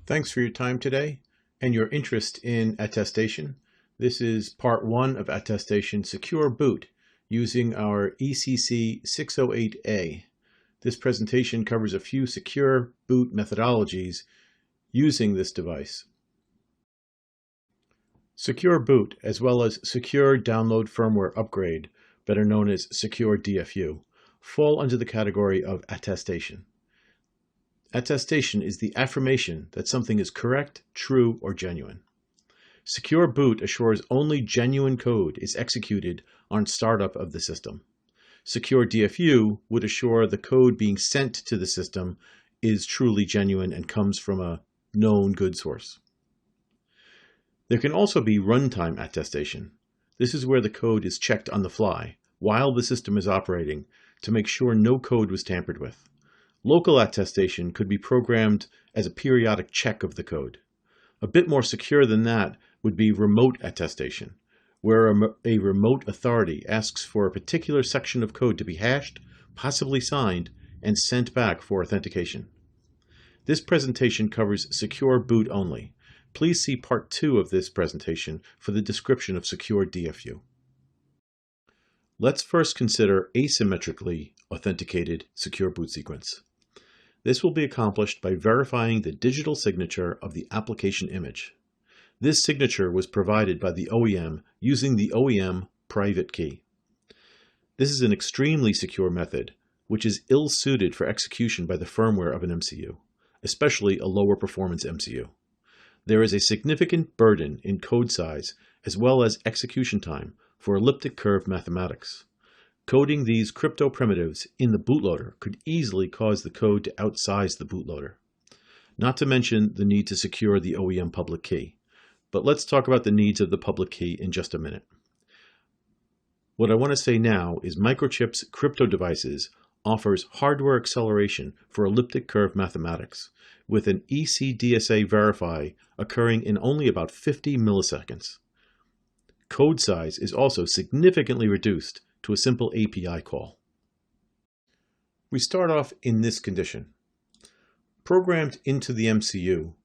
Thanks for your time today and your interest in attestation. This is part 1 of attestation secure boot using our ATECC608A. This presentation covers a few secure boot methodologies using this device. Secure boot, as well as secure download firmware upgrade, better known as secure DFU, fall under the category of attestation. Attestation is the affirmation that something is correct, true, or genuine. Secure boot assures only genuine code is executed on startup of the system. Secure DFU would assure the code being sent to the system is truly genuine and comes from a known good source. There can also be runtime attestation. This is where the code is checked on the fly while the system is operating to make sure no code was tampered with. Local attestation could be programmed as a periodic check of the code. A bit more secure than that would be remote attestation, where a remote authority asks for a particular section of code to be hashed, possibly signed, and sent back for authentication. This presentation covers secure boot only. Please see part 2 of this presentation for the description of secure DFU. Let's first consider asymmetrically authenticated secure boot sequence. This will be accomplished by verifying the digital signature of the application image. This signature was provided by the OEM using the OEM private key. This is an extremely secure method, which is ill-suited for execution by the firmware of an MCU, especially a lower performance MCU. There is a significant burden in code size as well as execution time for elliptic curve mathematics. Coding these crypto primitives in the bootloader could easily cause the code to outsize the bootloader. Not to mention the need to secure the OEM public key. But let's talk about the needs of the public key in just a minute. What I want to say now is Microchip's crypto devices offers hardware acceleration for elliptic curve mathematics, with an ECDSA verify occurring in only about 50 milliseconds. Code size is also significantly reduced to a simple API call. We start off in this condition. Programmed into the MCU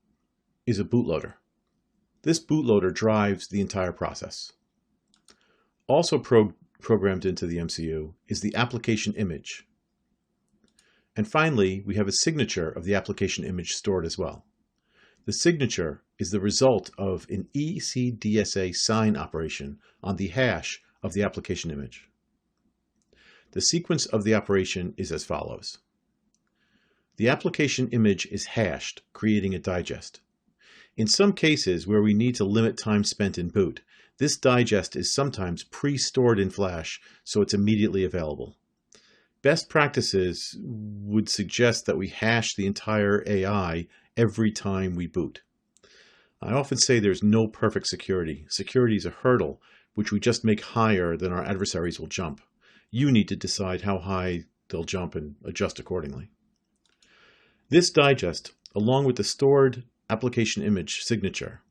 is a bootloader. This bootloader drives the entire process. Also programmed into the MCU is the application image. And finally, we have a signature of the application image stored as well. The signature is the result of an ECDSA sign operation on the hash of the application image. The sequence of the operation is as follows. The application image is hashed, creating a digest. In some cases where we need to limit time spent in boot, this digest is sometimes pre-stored in Flash, so it's immediately available. Best practices would suggest that we hash the entire AI every time we boot. I often say there's no perfect security. Security is a hurdle, which we just make higher than our adversaries will jump. You need to decide how high they'll jump and adjust accordingly. This digest, along with the stored application image signature,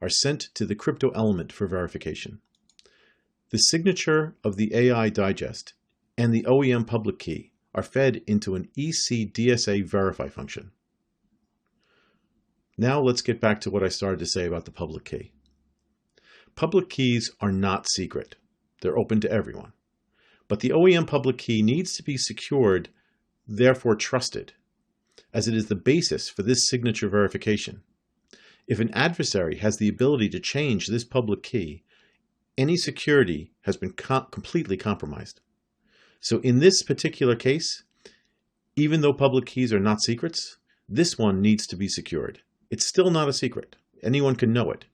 are sent to the crypto element for verification. The signature of the AI digest and the OEM public key are fed into an ECDSA verify function. Now let's get back to what I started to say about the public key. Public keys are not secret. They're open to everyone. But the OEM public key needs to be secured, therefore trusted, as it is the basis for this signature verification. If an adversary has the ability to change this public key, any security has been completely compromised. So in this particular case, even though public keys are not secrets, this one needs to be secured. It's still not a secret. Anyone can know it.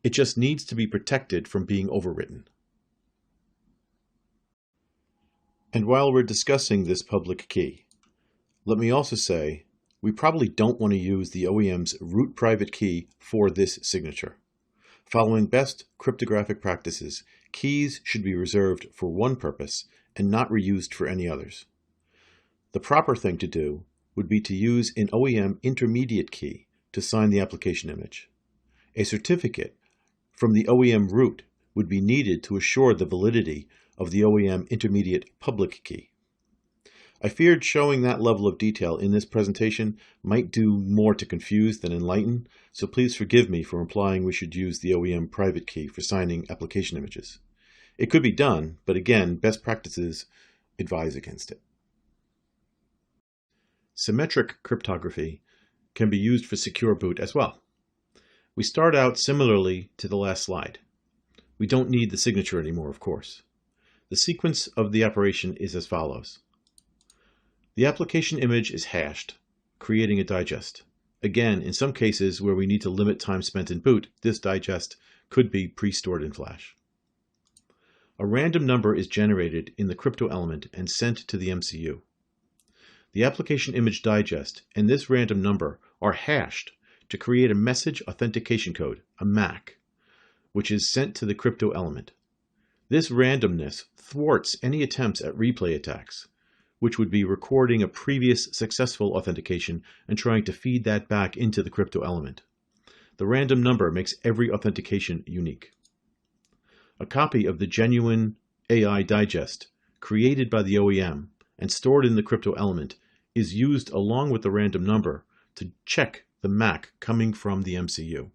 It just needs to be protected from being overwritten. And while we're discussing this public key, let me also say we probably don't want to use the OEM's root private key for this signature. Following best cryptographic practices, keys should be reserved for one purpose and not reused for any others. The proper thing to do would be to use an OEM intermediate key to sign the application image. A certificate from the OEM root would be needed to assure the validity of the OEM intermediate public key. I feared showing that level of detail in this presentation might do more to confuse than enlighten, so please forgive me for implying we should use the OEM private key for signing application images. It could be done, but again, best practices advise against it. Symmetric cryptography can be used for secure boot as well. We start out similarly to the last slide. We don't need the signature anymore, of course. The sequence of the operation is as follows. The application image is hashed, creating a digest. Again, in some cases where we need to limit time spent in boot, this digest could be pre-stored in flash. A random number is generated in the crypto element and sent to the MCU. The application image digest and this random number are hashed to create a message authentication code, a MAC, which is sent to the crypto element. This randomness thwarts any attempts at replay attacks, which would be recording a previous successful authentication and trying to feed that back into the crypto element. The random number makes every authentication unique. A copy of the genuine AI digest created by the OEM and stored in the crypto element is used along with the random number to check the MAC coming from the MCU.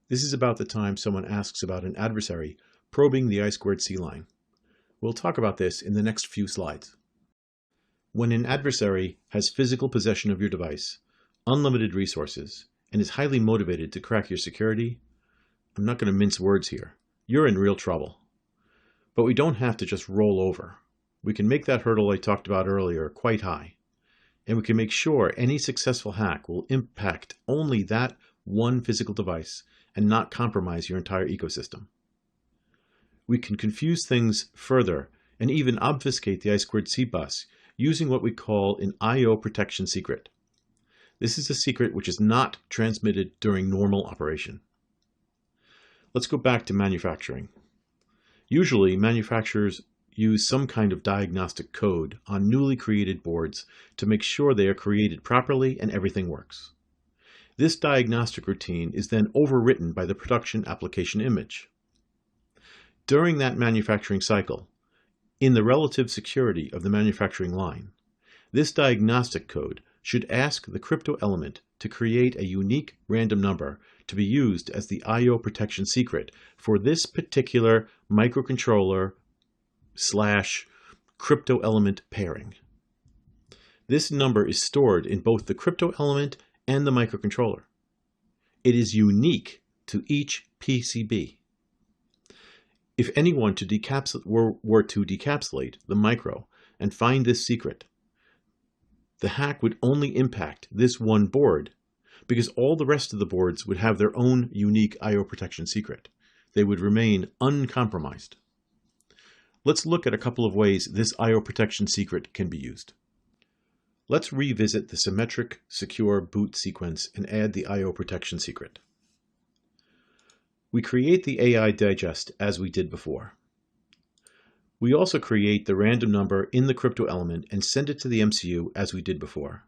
This is about the time someone asks about an adversary probing the I2C line. We'll talk about this in the next few slides. When an adversary has physical possession of your device, unlimited resources, and is highly motivated to crack your security, I'm not going to mince words here. You're in real trouble. But we don't have to just roll over. We can make that hurdle I talked about earlier quite high. And we can make sure any successful hack will impact only that one physical device and not compromise your entire ecosystem. We can confuse things further and even obfuscate the I2C bus using what we call an I/O protection secret. This is a secret which is not transmitted during normal operation. Let's go back to manufacturing. Usually, manufacturers use some kind of diagnostic code on newly created boards to make sure they are created properly and everything works. This diagnostic routine is then overwritten by the production application image. During that manufacturing cycle, in the relative security of the manufacturing line, this diagnostic code should ask the crypto element to create a unique random number to be used as the I/O protection secret for this particular microcontroller/crypto element pairing. This number is stored in both the crypto element and the microcontroller. It is unique to each PCB. If anyone were to decapsulate the micro and find this secret, the hack would only impact this one board because all the rest of the boards would have their own unique I/O protection secret. They would remain uncompromised. Let's look at a couple of ways this I/O protection secret can be used. Let's revisit the symmetric secure boot sequence and add the I/O protection secret. We create the AI digest as we did before. We also create the random number in the crypto element and send it to the MCU as we did before.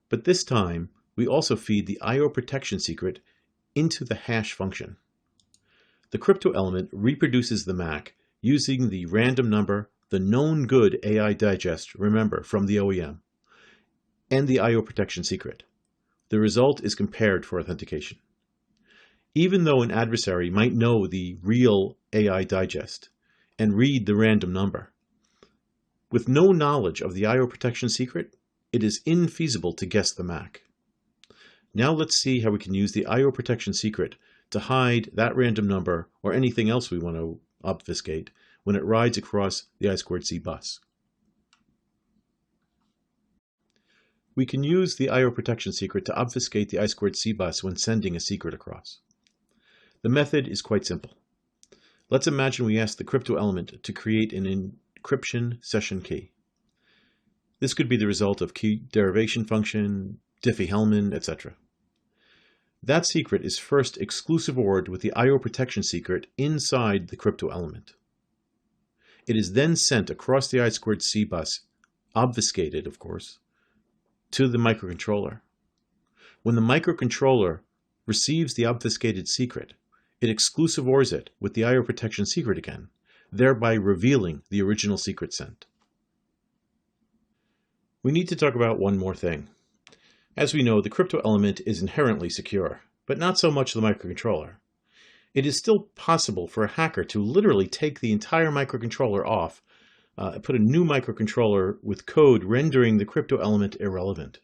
But this time, we also feed the I/O protection secret into the hash function. The crypto element reproduces the MAC using the random number, the known good AI digest, remember, from the OEM, and the I/O protection secret. The result is compared for authentication. Even though an adversary might know the real AI digest and read the random number, with no knowledge of the I/O protection secret, it is infeasible to guess the MAC. Now let's see how we can use the I/O protection secret to hide that random number or anything else we want to obfuscate when it rides across the I2C bus. We can use the I/O protection secret to obfuscate the I2C bus when sending a secret across. The method is quite simple. Let's imagine we ask the crypto element to create an encryption session key. This could be the result of key derivation function, Diffie-Hellman, etc. That secret is first exclusive ORed with the I/O protection secret inside the crypto element. It is then sent across the I2C bus, obfuscated, of course, to the microcontroller. When the microcontroller receives the obfuscated secret, it exclusive ORs it with the I/O protection secret again, thereby revealing the original secret sent. We need to talk about one more thing. As we know, the crypto element is inherently secure, but not so much the microcontroller. It is still possible for a hacker to literally take the entire microcontroller off and put a new microcontroller with code rendering the crypto element irrelevant.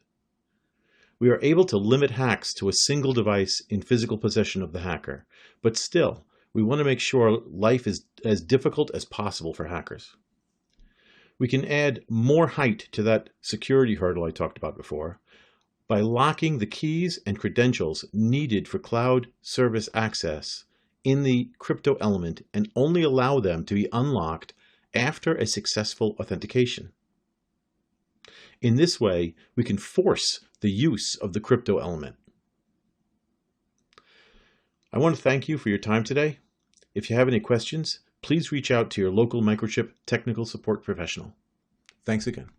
We are able to limit hacks to a single device in physical possession of the hacker, but still, we want to make sure life is as difficult as possible for hackers. We can add more height to that security hurdle I talked about before by locking the keys and credentials needed for cloud service access in the crypto element and only allow them to be unlocked after a successful authentication. In this way, we can force the use of the crypto element. I want to thank you for your time today. If you have any questions, please reach out to your local Microchip technical support professional. Thanks again.